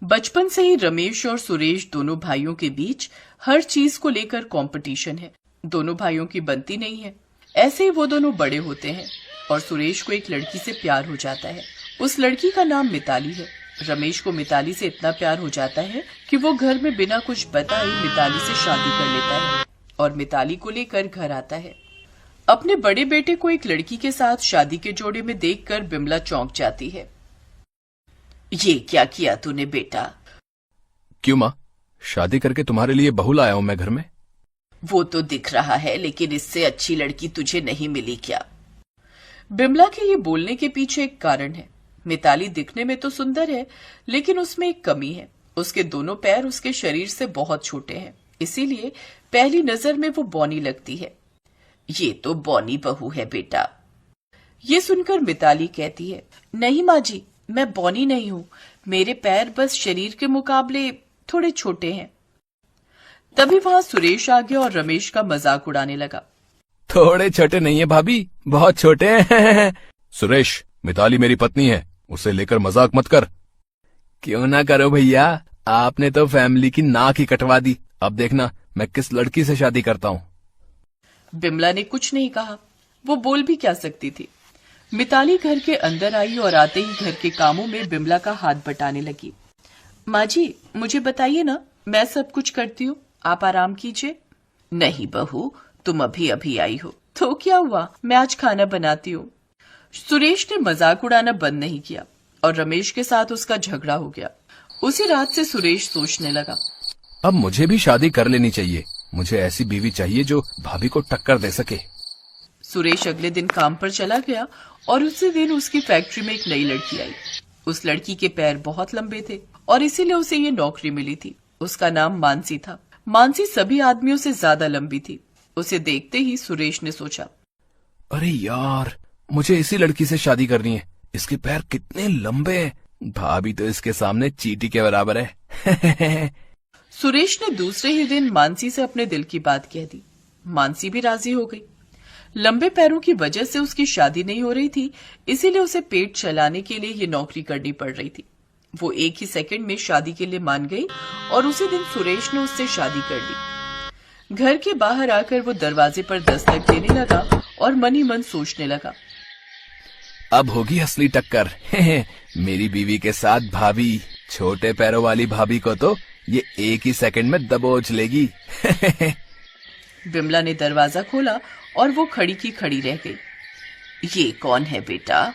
बचपन से ही रमेश और सुरेश दोनों भाइयों के बीच हर चीज को लेकर कंपटीशन है। दोनों भाइयों की बनती नहीं है। ऐसे ही वो दोनों बड़े होते हैं और सुरेश को एक लड़की से प्यार हो जाता है। उस लड़की का नाम मिताली है। रमेश को मिताली से इतना प्यार हो जाता है कि वो घर में बिना कुछ बताए मिताली से शादी कर लेता है और मिताली को लेकर घर आता है। अपने बड़े बेटे को एक लड़की के साथ शादी के जोड़े में देखकर बिमला चौंक जाती है। ये क्या किया तूने बेटा? क्यों माँ, शादी करके तुम्हारे लिए बहू लाया हूं मैं घर में। वो तो दिख रहा है, लेकिन इससे अच्छी लड़की तुझे नहीं मिली क्या? बिमला के ये बोलने के पीछे एक कारण है। मिताली दिखने में तो सुंदर है, लेकिन उसमें एक कमी है। उसके दोनों पैर उसके शरीर से बहुत छोटे हैं, इसीलिए पहली नजर में वो बौनी लगती है। ये तो बौनी बहू है बेटा। ये सुनकर मिताली कहती है, नहीं माँ जी, मैं बौनी नहीं हूँ, मेरे पैर बस शरीर के मुकाबले थोड़े छोटे हैं। तभी वहां सुरेश आ गया और रमेश का मजाक उड़ाने लगा। थोड़े छोटे नहीं है भाभी, बहुत छोटे हैं। सुरेश, मिताली मेरी पत्नी है, उसे लेकर मजाक मत कर। क्यों ना करो भैया, आपने तो फैमिली की नाक ही कटवा दी। अब देखना मैं किस लड़की से शादी करता हूँ। बिमला ने कुछ नहीं कहा, वो बोल भी क्या सकती थी। मिताली घर के अंदर आई और आते ही घर के कामों में बिमला का हाथ बटाने लगी। माँ जी, मुझे बताइए ना, मैं सब कुछ करती हूँ, आप आराम कीजिए। नहीं बहू, तुम अभी अभी आई हो तो क्या हुआ, मैं आज खाना बनाती हूँ। सुरेश ने मजाक उड़ाना बंद नहीं किया और रमेश के साथ उसका झगड़ा हो गया। उसी रात से सुरेश सोचने लगा, अब मुझे भी शादी कर लेनी चाहिए। मुझे ऐसी बीवी चाहिए जो भाभी को टक्कर दे सके। सुरेश अगले दिन काम पर चला गया और उसी दिन उसकी फैक्ट्री में एक नई लड़की आई। उस लड़की के पैर बहुत लंबे थे और इसीलिए उसे ये नौकरी मिली थी। उसका नाम मानसी था। मानसी सभी आदमियों से ज्यादा लंबी थी। उसे देखते ही सुरेश ने सोचा, अरे यार, मुझे इसी लड़की से शादी करनी है। इसके पैर कितने लंबे हैं, भाभी तो इसके सामने चींटी के बराबर है। सुरेश ने दूसरे ही दिन मानसी से अपने दिल की बात कह दी। मानसी भी राजी हो गई। लंबे पैरों की वजह से उसकी शादी नहीं हो रही थी, इसीलिए उसे पेट चलाने के लिए ये नौकरी करनी पड़ रही थी। वो एक ही सेकंड में शादी के लिए मान गई और उसी दिन सुरेश ने उससे शादी कर ली। घर के बाहर आकर वो दरवाजे पर दस्तक देने लगा और मन ही मन सोचने लगा, अब होगी असली टक्कर। मेरी बीवी के साथ भाभी। छोटे पैरों वाली भाभी को तो ये एक ही सेकंड में दबोच लेगी। बिमला ने दरवाजा खोला और वो खड़ी की खड़ी रह गई। ये कौन है बेटा?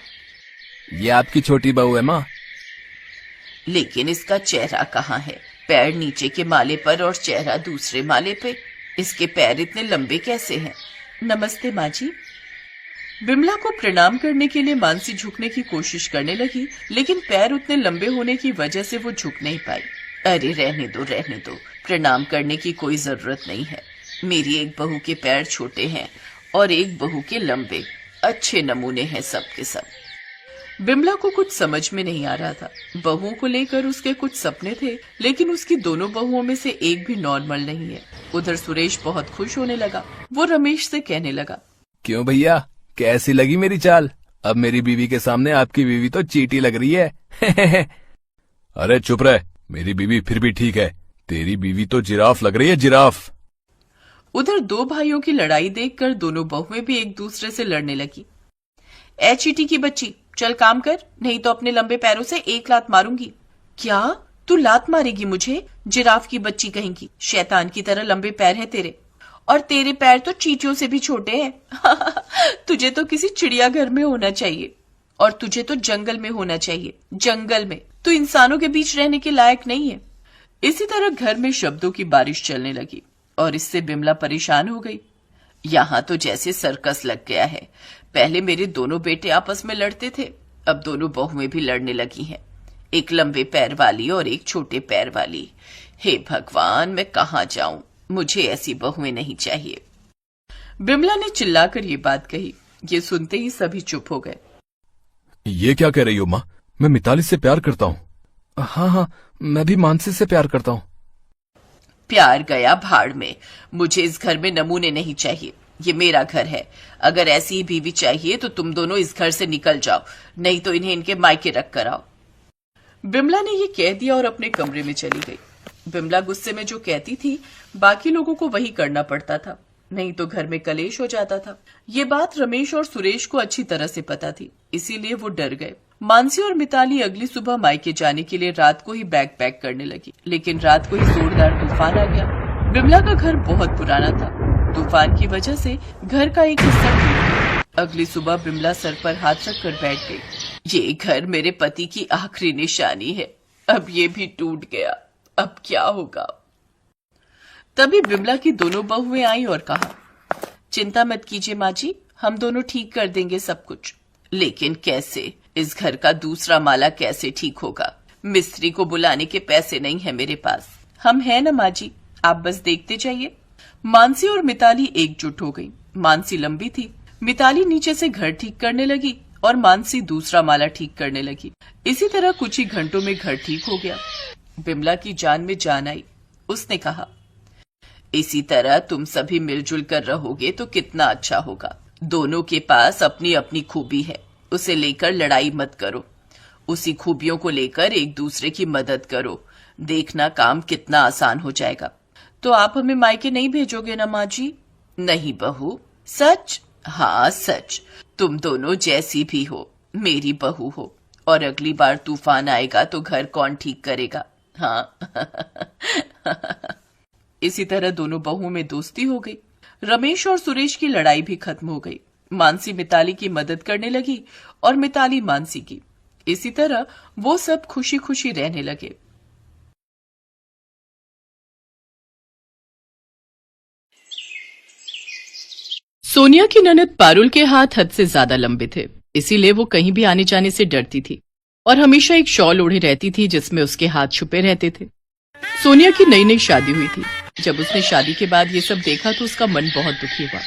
ये आपकी छोटी बहू है माँ। लेकिन इसका चेहरा कहाँ है? पैर नीचे के माले पर और चेहरा दूसरे माले पे। इसके पैर इतने लंबे कैसे हैं? नमस्ते माँ जी। बिमला को प्रणाम करने के लिए मानसी झुकने की कोशिश करने लगी, लेकिन पैर उतने लंबे होने की वजह से वो झुक नहीं पाई। अरे रहने दो, प्रणाम करने की कोई जरूरत नहीं है। मेरी एक बहू के पैर छोटे हैं और एक बहू के लंबे। अच्छे नमूने हैं सब के सब। बिमला को कुछ समझ में नहीं आ रहा था। बहुओं को लेकर उसके कुछ सपने थे, लेकिन उसकी दोनों बहुओं में से एक भी नॉर्मल नहीं है। उधर सुरेश बहुत खुश होने लगा। वो रमेश से कहने लगा, क्यों भैया, कैसी लगी मेरी चाल? अब मेरी बीवी के सामने आपकी बीवी तो चींटी लग रही है। अरे चुप रह, मेरी बीवी फिर भी ठीक है। तेरी बीवी तो जिराफ लग रही है, जिराफ। उधर दो भाइयों की लड़ाई देखकर दोनों बहुएं भी एक दूसरे से लड़ने लगी। ए चीटी की बच्ची, चल काम कर, नहीं तो अपने लंबे पैरों से एक लात मारूंगी। क्या तू लात मारेगी मुझे? जिराफ की बच्ची कहेंगी। शैतान की तरह लंबे पैर हैं तेरे, और तेरे पैर तो चींटियों से भी छोटे हैं। तुझे तो किसी चिड़ियाघर में होना चाहिए, और तुझे तो जंगल में होना चाहिए। जंगल में तू इंसानों के बीच रहने के लायक नहीं है। इसी तरह घर में शब्दों की बारिश चलने लगी और इससे बिमला परेशान हो गई। यहाँ तो जैसे सर्कस लग गया है। पहले मेरे दोनों बेटे आपस में लड़ते थे, अब दोनों बहुएं भी लड़ने लगी हैं। एक लंबे पैर वाली और एक छोटे पैर वाली। हे भगवान, मैं कहाँ जाऊं? मुझे ऐसी बहुएं नहीं चाहिए। बिमला ने चिल्लाकर ये बात कही। ये सुनते ही सभी चुप हो गए। ये क्या कह रही हो माँ? मैं मिताली से प्यार करता हूँ। हाँ, मैं भी मानसी से प्यार करता हूँ। प्यार गया भाड़ में। मुझे इस घर में नमूने नहीं चाहिए। ये मेरा घर है। अगर ऐसी ही बीवी चाहिए तो तुम दोनों इस घर से निकल जाओ, नहीं तो इन्हें इनके मायके रख कर आओ। बिमला ने ये कह दिया और अपने कमरे में चली गई। बिमला गुस्से में जो कहती थी बाकी लोगों को वही करना पड़ता था, नहीं तो घर में कलेश हो जाता था। ये बात रमेश और सुरेश को अच्छी तरह से पता थी, इसीलिए वो डर गए। मानसी और मिताली अगली सुबह मायके जाने के लिए रात को ही बैग पैक करने लगी, लेकिन रात को ही जोरदार तूफान आ गया। बिमला का घर बहुत पुराना था, तूफान की वजह से घर का एक हिस्सा टूट गया। अगली सुबह बिमला सर पर हाथ रख कर बैठ गई। ये घर मेरे पति की आखिरी निशानी है, अब ये भी टूट गया, अब क्या होगा। तभी बिमला की दोनों बहुएं आई और कहा, चिंता मत कीजिए माँ जी, हम दोनों ठीक कर देंगे सब कुछ। लेकिन कैसे? इस घर का दूसरा माला कैसे ठीक होगा? मिस्त्री को बुलाने के पैसे नहीं है मेरे पास। हम हैं ना माँ जी, आप बस देखते जाइए। मानसी और मिताली एकजुट हो गई। मानसी लंबी थी, मिताली नीचे से घर ठीक करने लगी और मानसी दूसरा माला ठीक करने लगी। इसी तरह कुछ ही घंटों में घर ठीक हो गया। बिमला की जान में जान आई। उसने कहा, इसी तरह तुम सभी मिलजुल कर रहोगे तो कितना अच्छा होगा। दोनों के पास अपनी अपनी खूबी है, उसे लेकर लड़ाई मत करो। उसी खूबियों को लेकर एक दूसरे की मदद करो, देखना काम कितना आसान हो जाएगा। तो आप हमें मायके नहीं भेजोगे ना माँ जी? नहीं बहू। सच? हाँ सच। तुम दोनों जैसी भी हो मेरी बहू हो, और अगली बार तूफान आएगा तो घर कौन ठीक करेगा? हाँ। इसी तरह दोनों बहुओं में दोस्ती हो गई। रमेश और सुरेश की लड़ाई भी खत्म हो गई। मानसी मिताली की मदद करने लगी और मिताली मानसी की। इसी तरह वो सब खुशी खुशी रहने लगे। सोनिया की ननद पारुल के हाथ हद से ज्यादा लंबे थे, इसीलिए वो कहीं भी आने जाने से डरती थी और हमेशा एक शॉल ओढ़े रहती थी जिसमें उसके हाथ छुपे रहते थे। सोनिया की नई नई शादी हुई थी। जब उसने शादी के बाद ये सब देखा तो उसका मन बहुत दुखी हुआ।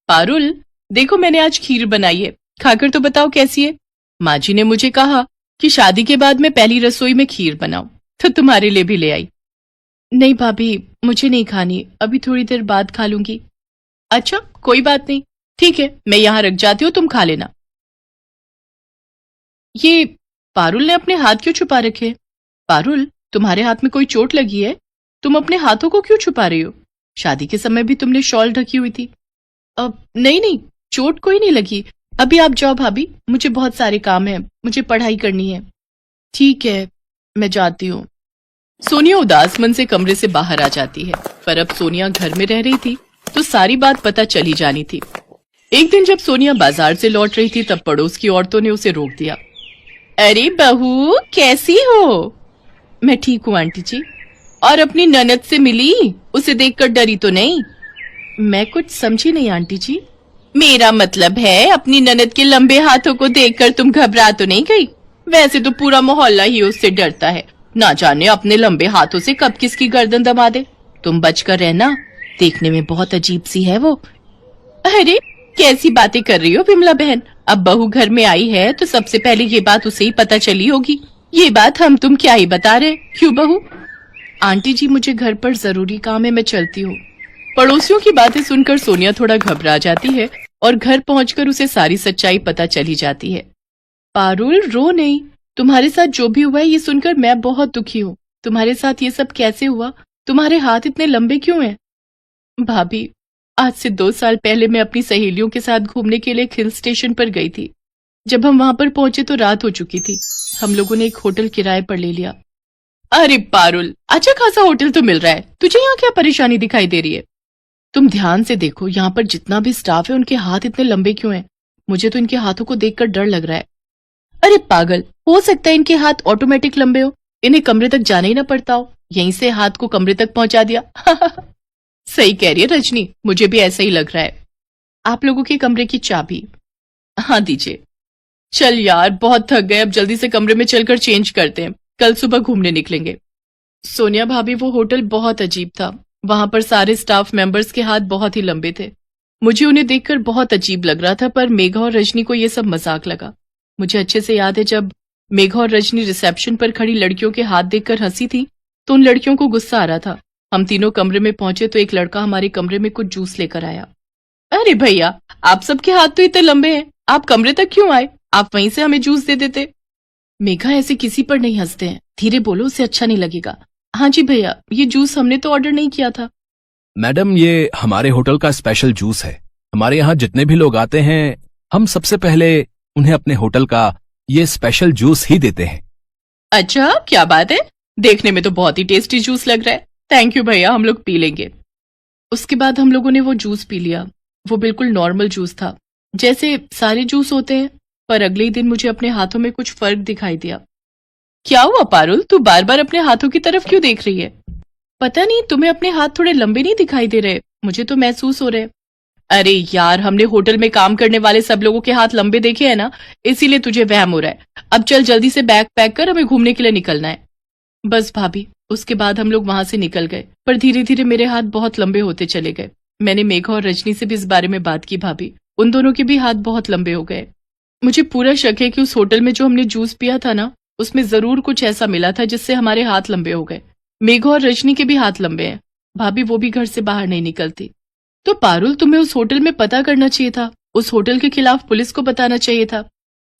पारुल, देखो मैंने आज खीर बनाई है, खाकर तो बताओ कैसी है। माँ जी ने मुझे कहा कि शादी के बाद मैं पहली रसोई में खीर बनाऊं, तो तुम्हारे लिए भी ले आई। नहीं भाभी, मुझे नहीं खानी, अभी थोड़ी देर बाद खा लूंगी। अच्छा कोई बात नहीं, ठीक है, मैं यहाँ रख जाती हूँ, तुम खा लेना। ये पारुल ने अपने हाथ क्यों छुपा रखे? पारुल, तुम्हारे हाथ में कोई चोट लगी है? तुम अपने हाथों को क्यों छुपा रही हो? शादी के समय भी तुमने शॉल ढकी हुई थी। अब नहीं नहीं, चोट कोई नहीं लगी। अभी आप जाओ भाभी, मुझे बहुत सारे काम है, मुझे पढ़ाई करनी है। ठीक है, मैं जाती हूँ। सोनिया उदास मन से कमरे से बाहर आ जाती है, पर अब सोनिया घर में रह रही थी तो सारी बात पता चली जानी थी। एक दिन जब सोनिया बाजार से लौट रही थी तब पड़ोस की औरतों ने उसे रोक दिया। अरे बहू, कैसी हो? मैं ठीक हूँ आंटी जी। और अपनी ननद से मिली? उसे देखकर डरी तो नहीं? मैं कुछ समझी नहीं आंटी जी। मेरा मतलब है अपनी ननद के लंबे हाथों को देखकर तुम घबरा तो नहीं गई? वैसे तो पूरा मोहल्ला ही उससे डरता है, ना जाने अपने लंबे हाथों से कब किसकी गर्दन दबा दे। तुम बचकर रहना, देखने में बहुत अजीब सी है वो। अरे कैसी बातें कर रही हो विमला बहन, अब बहू घर में आई है तो सबसे पहले ये बात उसे ही पता चली होगी। ये बात हम तुम क्या ही बता रहे, क्यों बहू? आंटी जी मुझे घर पर जरूरी काम है, मैं चलती हूँ। पड़ोसियों की बातें सुनकर सोनिया थोड़ा घबरा जाती है और घर पहुंचकर उसे सारी सच्चाई पता चली जाती है। पारुल रो नहीं, तुम्हारे साथ जो भी हुआ है ये सुनकर मैं बहुत दुखी हूँ। तुम्हारे साथ ये सब कैसे हुआ? तुम्हारे हाथ इतने लंबे क्यों हैं? भाभी, आज से 2 साल पहले मैं अपनी सहेलियों के साथ घूमने के लिए हिल स्टेशन पर गई थी। जब हम वहां पर पहुंचे तो रात हो चुकी थी। हम लोगों ने एक होटल किराए पर ले लिया। अरे पारुल, अच्छा खासा होटल तो मिल रहा है, तुझे यहाँ क्या परेशानी दिखाई दे रही है? तुम ध्यान से देखो, यहाँ पर जितना भी स्टाफ है उनके हाथ इतने लंबे क्यों हैं? मुझे तो इनके हाथों को देखकर डर लग रहा है। अरे पागल, हो सकता है इनके हाथ ऑटोमेटिक लंबे हो, इन्हें कमरे तक जाना ही ना पड़ता हो, यहीं से हाथ को कमरे तक पहुंचा दिया। सही कह रही है रजनी, मुझे भी ऐसा ही लग रहा है। आप लोगों के कमरे की चाबी? हाँ दीजिए। चल यार, बहुत थक गए, अब जल्दी से कमरे में चलकर चेंज करते हैं, कल सुबह घूमने निकलेंगे। सोनिया भाभी, वो होटल बहुत अजीब था, वहां पर सारे स्टाफ मेंबर्स के हाथ बहुत ही लंबे थे। मुझे उन्हें देखकर बहुत अजीब लग रहा था, पर मेघा और रजनी को यह सब मजाक लगा। मुझे अच्छे से याद है जब मेघा और रजनी रिसेप्शन पर खड़ी लड़कियों के हाथ देखकर हंसी थी तो उन लड़कियों को गुस्सा आ रहा था। हम तीनों कमरे में पहुंचे तो एक लड़का हमारे कमरे में कुछ जूस लेकर आया। अरे भैया, आप सबके हाथ तो इतने लंबे हैं, आप कमरे तक क्यों आए? आप वहीं से हमें जूस दे देते। मेघा ऐसे किसी पर नहीं हंसते हैं, धीरे बोलो, उससे अच्छा नहीं लगेगा। हाँ जी भैया, ये जूस हमने तो ऑर्डर नहीं किया था। मैडम, ये हमारे होटल का स्पेशल जूस है। हमारे यहाँ जितने भी लोग आते हैं, हम सबसे पहले उन्हें अपने होटल का ये स्पेशल जूस ही देते हैं। अच्छा, क्या बात है, देखने में तो बहुत ही टेस्टी जूस लग रहा है। थैंक यू भैया, हम लोग पी लेंगे। उसके बाद हम लोगों ने वो जूस पी लिया। वो बिल्कुल नॉर्मल जूस था, जैसे सारे जूस होते हैं, पर अगले ही दिन मुझे अपने हाथों में कुछ फर्क दिखाई दिया। क्या हुआ पारुल, तू बार बार अपने हाथों की तरफ क्यों देख रही है? पता नहीं, तुम्हें अपने हाथ थोड़े लंबे नहीं दिखाई दे रहे? मुझे तो महसूस हो रहे। अरे यार, हमने होटल में काम करने वाले सब लोगों के हाथ लंबे देखे हैं ना, इसीलिए तुझे वहम हो रहा है। अब चल जल्दी से बैग पैक कर, हमें घूमने के लिए निकलना है। बस भाभी, उसके बाद हम लोग वहां से निकल गए, पर धीरे धीरे मेरे हाथ बहुत लंबे होते चले गए। मैंने मेघा और रजनी से भी इस बारे में बात की भाभी, उन दोनों के भी हाथ बहुत लंबे हो गए। मुझे पूरा शक है कि उस होटल में जो हमने जूस पिया था ना, उसमें जरूर कुछ ऐसा मिला था जिससे हमारे हाथ लंबे हो गए। मेघा और रजनी के भी हाथ लंबे हैं, भाभी वो भी घर से बाहर नहीं निकलती। तो पारुल, तुम्हें उस होटल में पता करना चाहिए था, उस होटल के खिलाफ पुलिस को बताना चाहिए था।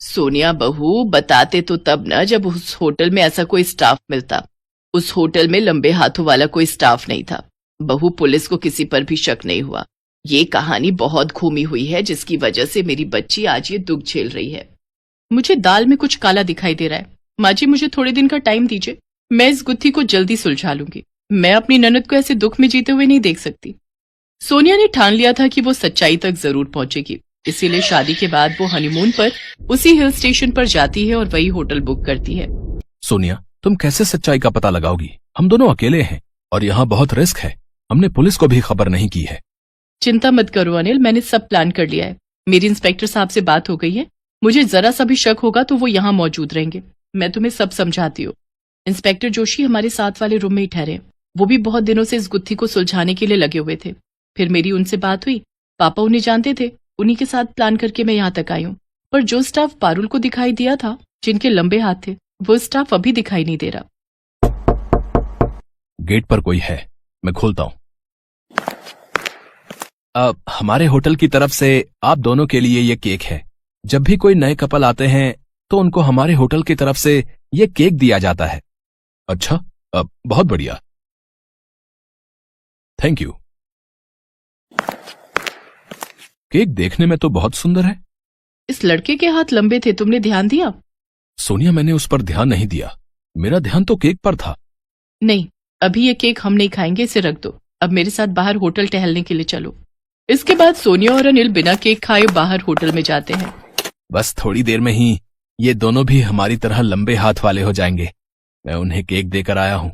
सोनिया बहू, बताते तो तब ना जब उस होटल में ऐसा कोई स्टाफ मिलता। उस होटल में लंबे हाथों वाला कोई स्टाफ नहीं था। बहू, पुलिस को किसी पर भी शक नहीं हुआ। ये कहानी बहुत घूमी हुई है, जिसकी वजह से मेरी बच्ची आज ये दुख झेल रही है। मुझे दाल में कुछ काला दिखाई दे रहा है। माँ जी, मुझे थोड़े दिन का टाइम दीजिए, मैं इस गुत्थी को जल्दी सुलझा लूंगी। मैं अपनी ननद को ऐसे दुख में जीते हुए नहीं देख सकती। सोनिया ने ठान लिया था कि वो सच्चाई तक जरूर पहुंचेगी, इसीलिए शादी के बाद वो हनीमून पर उसी हिल स्टेशन पर जाती है और वही होटल बुक करती है। सोनिया, तुम कैसे सच्चाई का पता लगाओगी? हम दोनों अकेले हैं और यहाँ बहुत रिस्क है। हमने पुलिस को भी खबर नहीं की है। चिंता मत करो अनिल, मैंने सब प्लान कर लिया है। मेरी इंस्पेक्टर साहब से बात हो गई है। मुझे जरा सा भी शक होगा तो वो यहाँ मौजूद रहेंगे। मैं तुम्हें सब समझाती हूँ। इंस्पेक्टर जोशी हमारे साथ वाले रूम में ही ठहरे। वो भी बहुत दिनों से इस गुत्थी को सुलझाने के लिए लगे हुए थे। फिर मेरी उनसे बात हुई, पापा उन्हें जानते थे, उन्हीं के साथ प्लान करके मैं यहाँ तक आई हूँ। पर जो स्टाफ पारुल को दिखाई दिया था, जिनके लंबे हाथ थे, वो स्टाफ अभी दिखाई नहीं दे रहा। गेट पर कोई है, मैं खोलता हूँ। हमारे होटल की तरफ से आप दोनों के लिए ये केक है। जब भी कोई नए कपल आते हैं तो उनको हमारे होटल की तरफ से ये केक दिया जाता है। अच्छा, बहुत बढ़िया, थैंक यू। केक देखने में तो बहुत सुंदर है। इस लड़के के हाथ लंबे थे, तुमने ध्यान दिया? सोनिया, मैंने उस पर ध्यान नहीं दिया। मेरा ध्यान तो केक पर था। नहीं, अभी ये केक हम नहीं खाएंगे, इसे रख दो। अब मेरे साथ बाहर होटल टहलने के लिए चलो। इसके बाद सोनिया और अनिल बिना केक खाए बाहर होटल में जाते हैं। बस थोड़ी देर में ही ये दोनों भी हमारी तरह लंबे हाथ वाले हो जाएंगे। मैं उन्हें केक देकर आया हूँ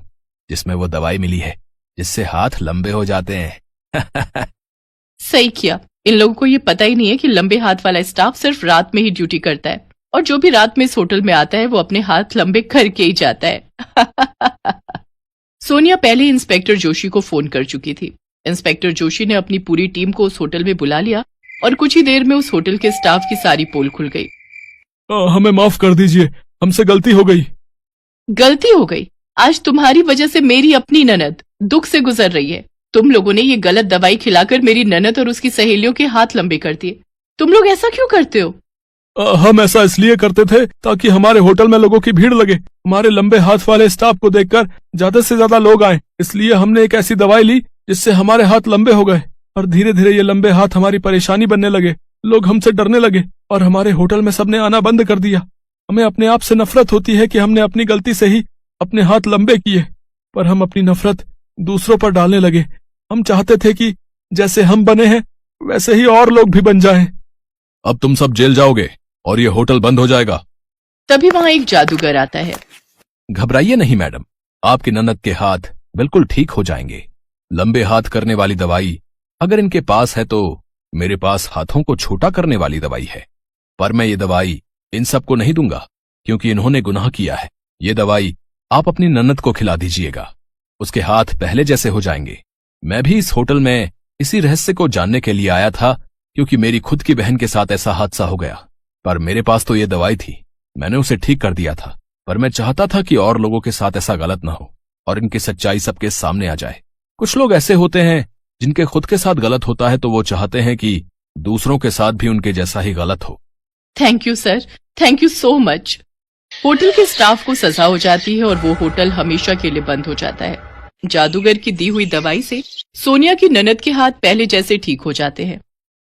जिसमें वो दवाई मिली है जिससे हाथ लंबे हो जाते हैं। सही किया। इन लोगों को ये पता ही नहीं है कि लंबे हाथ वाला स्टाफ सिर्फ रात में ही ड्यूटी करता है, और जो भी रात में इस होटल में आता है वो अपने हाथ लंबे करके ही जाता है। सोनिया पहले ही इंस्पेक्टर जोशी को फोन कर चुकी थी। इंस्पेक्टर जोशी ने अपनी पूरी टीम को उस होटल में बुला लिया और कुछ ही देर में उस होटल के स्टाफ की सारी पोल खुल गई। हमें माफ कर दीजिए, हमसे गलती हो गई। गलती हो गई? आज तुम्हारी वजह से मेरी अपनी ननद दुख से गुजर रही है। तुम लोगों ने ये गलत दवाई खिलाकर मेरी ननद और उसकी सहेलियों के हाथ लंबे कर दिए। तुम लोग ऐसा क्यों करते हो? हम ऐसा इसलिए करते थे ताकि हमारे होटल में लोगों की भीड़ लगे। हमारे लंबे हाथ वाले स्टाफ को देखकर ज्यादा से ज्यादा लोग आए, इसलिए हमने एक ऐसी दवाई ली जिससे हमारे हाथ लंबे हो गए, और धीरे धीरे ये लंबे हाथ हमारी परेशानी बनने लगे। लोग हमसे डरने लगे और हमारे होटल में सबने आना बंद कर दिया। हमें अपने आप से नफरत होती है कि हमने अपनी गलती से ही अपने हाथ लंबे किए, पर हम अपनी नफरत दूसरों पर डालने लगे। हम चाहते थे कि जैसे हम बने हैं वैसे ही और लोग भी बन जाएं। अब तुम सब जेल जाओगे और ये होटल बंद हो जाएगा। तभी वहां एक जादूगर आता है। घबराइए नहीं मैडम, आपकी ननद के हाथ बिल्कुल ठीक हो जाएंगे। लंबे हाथ करने वाली दवाई अगर इनके पास है तो मेरे पास हाथों को छोटा करने वाली दवाई है, पर मैं ये दवाई इन सबको नहीं दूंगा क्योंकि इन्होंने गुनाह किया है। ये दवाई आप अपनी ननद को खिला दीजिएगा, उसके हाथ पहले जैसे हो जाएंगे। मैं भी इस होटल में इसी रहस्य को जानने के लिए आया था क्योंकि मेरी खुद की बहन के साथ ऐसा हादसा हो गया, पर मेरे पास तो ये दवाई थी, मैंने उसे ठीक कर दिया था। पर मैं चाहता था कि और लोगों के साथ ऐसा गलत ना हो और इनकी सच्चाई सबके सामने आ जाए। कुछ लोग ऐसे होते हैं जिनके खुद के साथ गलत होता है तो वो चाहते हैं कि दूसरों के साथ भी उनके जैसा ही गलत हो। Thank you sir, thank you so much. Hotel के स्टाफ को सजा हो जाती है और वो होटल हमेशा के लिए बंद हो जाता है। जादूगर की दी हुई दवाई से सोनिया की ननद के हाथ पहले जैसे ठीक हो जाते हैं।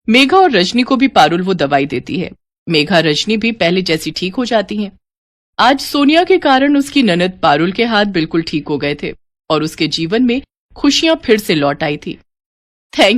मेघा और रजनी को भी पारुल वो दवाई देती है। मेघा रजनी भी पहले जैसी ठीक हो जाती हैं। आज सोनिया के कारण उसकी ननद पारुल के हाथ बिल्कुल ठीक हो गए थे और उसके जीवन में खुशियां फिर से लौट आई थी। थैंक